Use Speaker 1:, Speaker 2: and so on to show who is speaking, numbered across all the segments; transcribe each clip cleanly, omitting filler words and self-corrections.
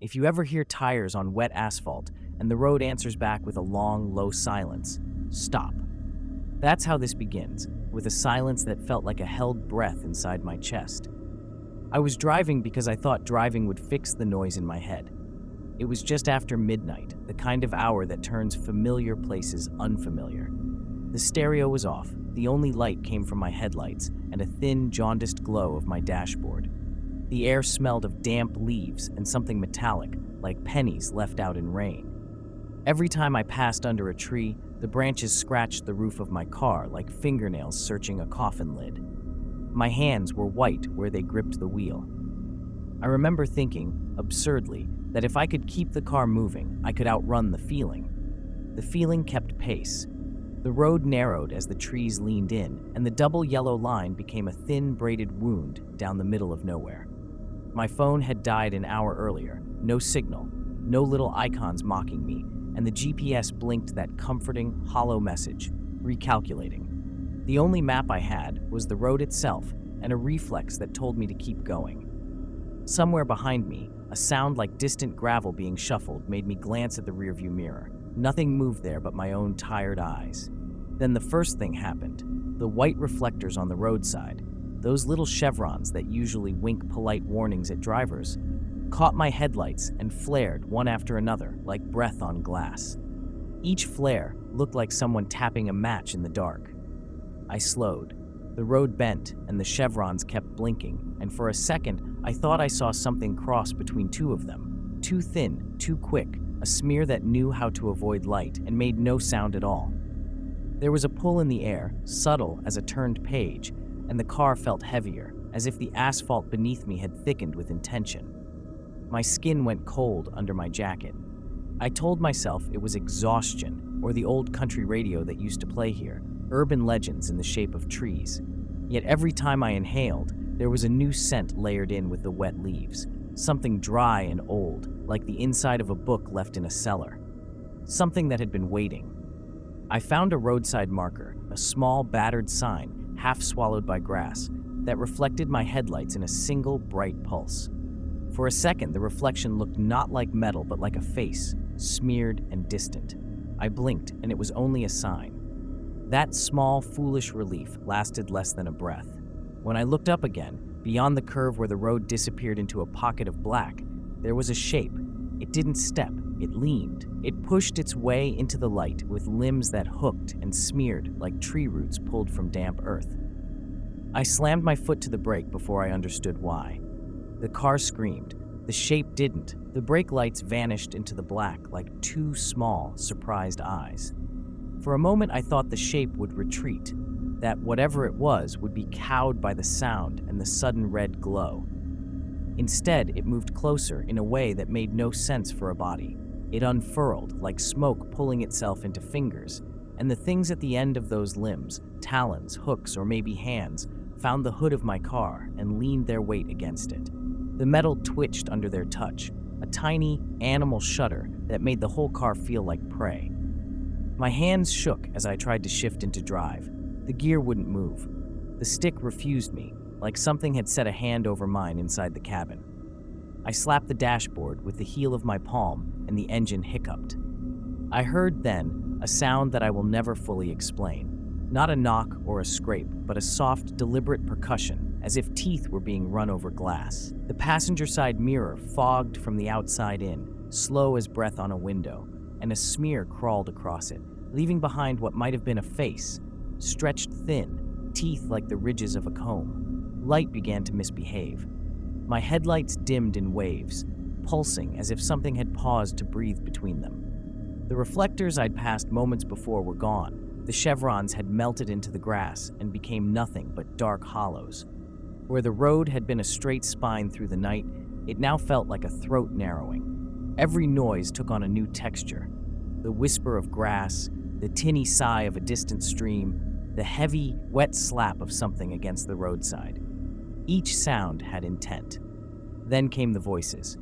Speaker 1: If you ever hear tires on wet asphalt and the road answers back with a long, low silence, stop. That's how this begins, with a silence that felt like a held breath inside my chest. I was driving because I thought driving would fix the noise in my head. It was just after midnight, the kind of hour that turns familiar places unfamiliar. The stereo was off, the only light came from my headlights and a thin, jaundiced glow of my dashboard. The air smelled of damp leaves and something metallic, like pennies left out in rain. Every time I passed under a tree, the branches scratched the roof of my car like fingernails searching a coffin lid. My hands were white where they gripped the wheel. I remember thinking, absurdly, that if I could keep the car moving, I could outrun the feeling. The feeling kept pace. The road narrowed as the trees leaned in, and the double yellow line became a thin, braided wound down the middle of nowhere. My phone had died an hour earlier, no signal, no little icons mocking me, and the GPS blinked that comforting, hollow message, recalculating. The only map I had was the road itself and a reflex that told me to keep going. Somewhere behind me, a sound like distant gravel being shuffled made me glance at the rearview mirror. Nothing moved there but my own tired eyes. Then the first thing happened. The white reflectors on the roadside, those little chevrons that usually wink polite warnings at drivers, caught my headlights and flared one after another like breath on glass. Each flare looked like someone tapping a match in the dark. I slowed. The road bent and the chevrons kept blinking, and for a second I thought I saw something cross between two of them. Too thin, too quick, a smear that knew how to avoid light and made no sound at all. There was a pull in the air, subtle as a turned page, and the car felt heavier, as if the asphalt beneath me had thickened with intention. My skin went cold under my jacket. I told myself it was exhaustion, or the old country radio that used to play here, urban legends in the shape of trees. Yet every time I inhaled, there was a new scent layered in with the wet leaves, something dry and old, like the inside of a book left in a cellar. Something that had been waiting. I found a roadside marker, a small battered sign, half swallowed by grass, that reflected my headlights in a single bright pulse. For a second, the reflection looked not like metal but like a face, smeared and distant. I blinked, and it was only a sign. That small, foolish relief lasted less than a breath. When I looked up again, beyond the curve where the road disappeared into a pocket of black, there was a shape. It didn't step, it leaned. It pushed its way into the light with limbs that hooked and smeared like tree roots pulled from damp earth. I slammed my foot to the brake before I understood why. The car screamed. The shape didn't. The brake lights vanished into the black like two small, surprised eyes. For a moment, I thought the shape would retreat, that whatever it was would be cowed by the sound and the sudden red glow. Instead, it moved closer in a way that made no sense for a body. It unfurled, like smoke pulling itself into fingers, and the things at the end of those limbs, talons, hooks, or maybe hands, found the hood of my car and leaned their weight against it. The metal twitched under their touch, a tiny, animal shudder that made the whole car feel like prey. My hands shook as I tried to shift into drive. The gear wouldn't move. The stick refused me, like something had set a hand over mine inside the cabin. I slapped the dashboard with the heel of my palm, and the engine hiccuped. I heard then a sound that I will never fully explain. Not a knock or a scrape, but a soft, deliberate percussion, as if teeth were being run over glass. The passenger side mirror fogged from the outside in, slow as breath on a window, and a smear crawled across it, leaving behind what might have been a face, stretched thin, teeth like the ridges of a comb. Light began to misbehave. My headlights dimmed in waves, pulsing as if something had paused to breathe between them. The reflectors I'd passed moments before were gone. The chevrons had melted into the grass and became nothing but dark hollows. Where the road had been a straight spine through the night, it now felt like a throat narrowing. Every noise took on a new texture. The whisper of grass, the tinny sigh of a distant stream, the heavy, wet slap of something against the roadside. Each sound had intent. Then came the voices.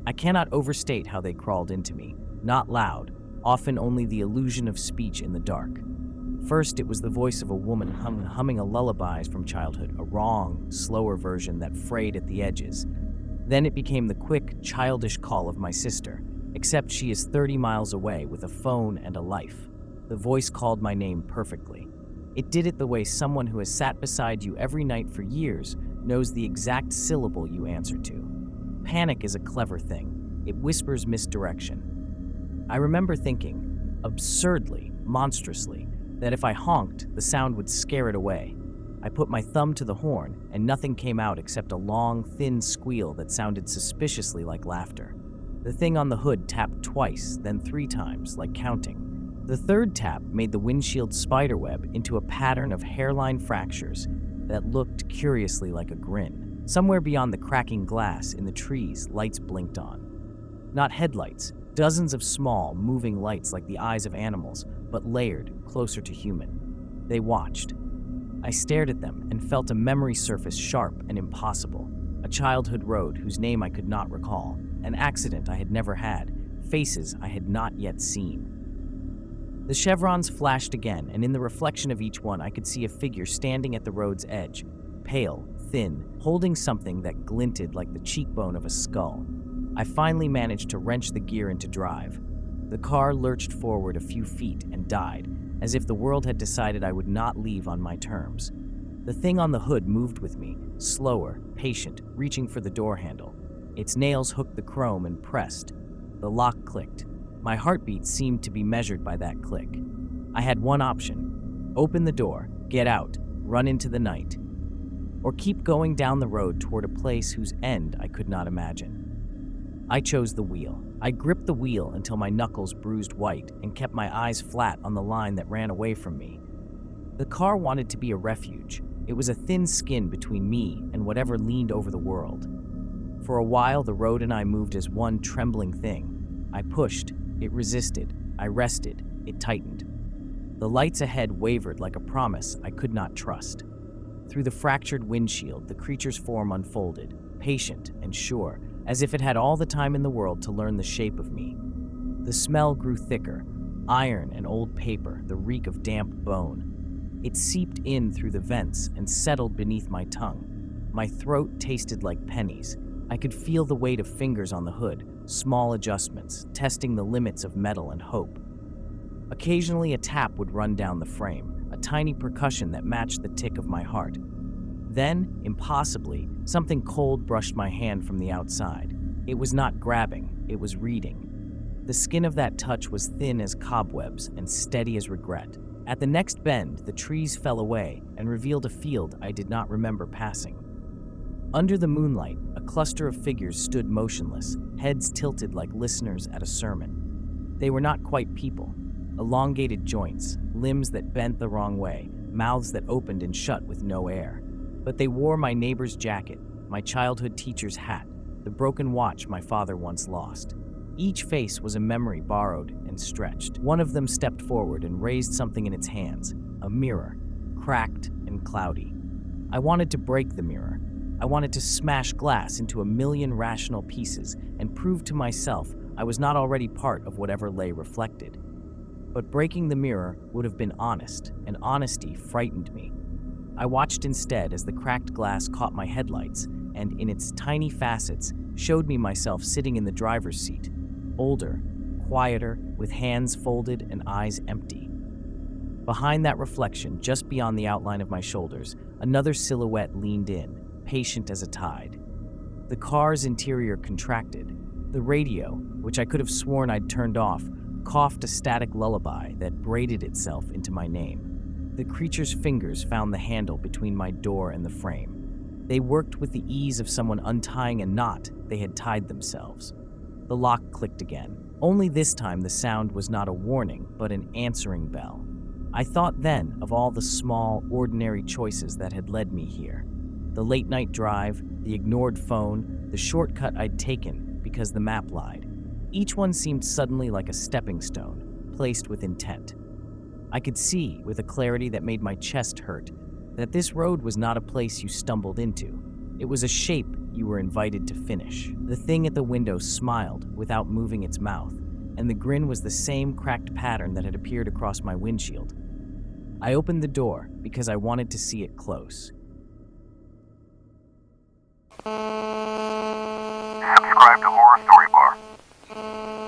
Speaker 1: I cannot overstate how they crawled into me, not loud, often only the illusion of speech in the dark. First, it was the voice of a woman humming a lullaby from childhood, a wrong, slower version that frayed at the edges. Then it became the quick, childish call of my sister, except she is 30 miles away with a phone and a life. The voice called my name perfectly. It did it the way someone who has sat beside you every night for years knows the exact syllable you answer to. Panic is a clever thing. It whispers misdirection. I remember thinking, absurdly, monstrously, that if I honked, the sound would scare it away. I put my thumb to the horn, and nothing came out except a long, thin squeal that sounded suspiciously like laughter. The thing on the hood tapped twice, then 3 times, like counting. The third tap made the windshield spiderweb into a pattern of hairline fractures that looked curiously like a grin. Somewhere beyond the cracking glass in the trees, lights blinked on. Not headlights, dozens of small, moving lights like the eyes of animals, but layered, closer to human. They watched. I stared at them and felt a memory surface sharp and impossible. A childhood road whose name I could not recall, an accident I had never had, faces I had not yet seen. The chevrons flashed again, and in the reflection of each one I could see a figure standing at the road's edge, pale, thin, holding something that glinted like the cheekbone of a skull. I finally managed to wrench the gear into drive. The car lurched forward a few feet and died, as if the world had decided I would not leave on my terms. The thing on the hood moved with me, slower, patient, reaching for the door handle. Its nails hooked the chrome and pressed. The lock clicked. My heartbeat seemed to be measured by that click. I had one option: open the door, get out, run into the night, or keep going down the road toward a place whose end I could not imagine. I chose the wheel. I gripped the wheel until my knuckles bruised white and kept my eyes flat on the line that ran away from me. The car wanted to be a refuge. It was a thin skin between me and whatever leaned over the world. For a while, the road and I moved as one trembling thing. I pushed. It resisted. I rested. It tightened. The lights ahead wavered like a promise I could not trust. Through the fractured windshield, the creature's form unfolded, patient and sure, as if it had all the time in the world to learn the shape of me. The smell grew thicker, iron and old paper, the reek of damp bone. It seeped in through the vents and settled beneath my tongue. My throat tasted like pennies. I could feel the weight of fingers on the hood, small adjustments, testing the limits of metal and hope. Occasionally, a tap would run down the frame, a tiny percussion that matched the tick of my heart. Then, impossibly, something cold brushed my hand from the outside. It was not grabbing, it was reading. The skin of that touch was thin as cobwebs and steady as regret. At the next bend, the trees fell away and revealed a field I did not remember passing. Under the moonlight, a cluster of figures stood motionless, heads tilted like listeners at a sermon. They were not quite people. Elongated joints, limbs that bent the wrong way, mouths that opened and shut with no air. But they wore my neighbor's jacket, my childhood teacher's hat, the broken watch my father once lost. Each face was a memory borrowed and stretched. One of them stepped forward and raised something in its hands, a mirror, cracked and cloudy. I wanted to break the mirror. I wanted to smash glass into a million rational pieces and prove to myself I was not already part of whatever lay reflected. But breaking the mirror would have been honest, and honesty frightened me. I watched instead as the cracked glass caught my headlights and, in its tiny facets, showed me myself sitting in the driver's seat, older, quieter, with hands folded and eyes empty. Behind that reflection, just beyond the outline of my shoulders, another silhouette leaned in, patient as a tide. The car's interior contracted. The radio, which I could have sworn I'd turned off, coughed a static lullaby that braided itself into my name. The creature's fingers found the handle between my door and the frame. They worked with the ease of someone untying a knot they had tied themselves. The lock clicked again. Only this time the sound was not a warning, but an answering bell. I thought then of all the small, ordinary choices that had led me here. The late-night drive, the ignored phone, the shortcut I'd taken because the map lied. Each one seemed suddenly like a stepping stone, placed with intent. I could see, with a clarity that made my chest hurt, that this road was not a place you stumbled into. It was a shape you were invited to finish. The thing at the window smiled without moving its mouth, and the grin was the same cracked pattern that had appeared across my windshield. I opened the door because I wanted to see it close.
Speaker 2: Subscribe to Horror Story Bar.